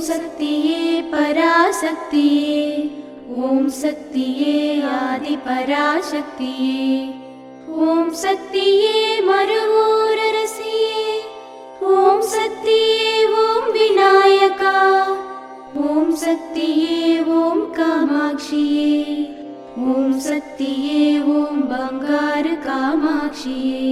शक्तिये पराशक्तिये ॐ शक्तिये आदिपराशक्तिये ॐ शक्तिये मरुवोररसिये ॐ शक्तिये ॐ विनायका ॐ शक्तिये ॐ कामाक्षिये ॐ शक्तिये ॐ बंगार कामाक्षिये।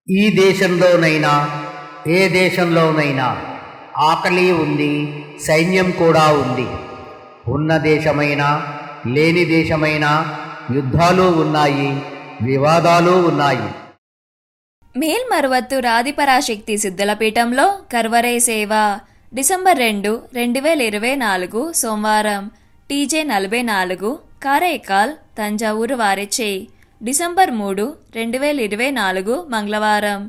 ఈ దేశంలోనైనా ఏ దేశంలోనైనా ఆకలి ఉంది, సైన్యం కూడా ఉంది. ఉన్న దేశమైనా లేని దేశమైనా యుద్ధాలు ఉన్నాయి, వివాదాలు ఉన్నాయి. మేల్మరువత్తు ఆదిపరాశక్తి సిద్ధలపీఠంలో కర్వరై సేవ డిసెంబర్ 2, 2024 సోమవారం TJ 44 కారైకాల్ తంజావూరు వారిచే. డిసెంబర్ 3, 2024 మంగళవారం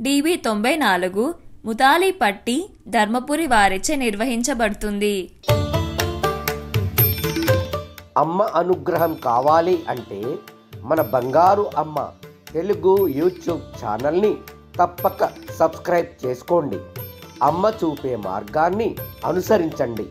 DB 94 ముతాలిపట్టి ధర్మపురి వారిచే నిర్వహించబడుతుంది. అమ్మ అనుగ్రహం కావాలి అంటే మన బంగారు అమ్మ తెలుగు యూట్యూబ్ ఛానల్ని తప్పక సబ్స్క్రైబ్ చేసుకోండి. అమ్మ చూపే మార్గాన్ని అనుసరించండి.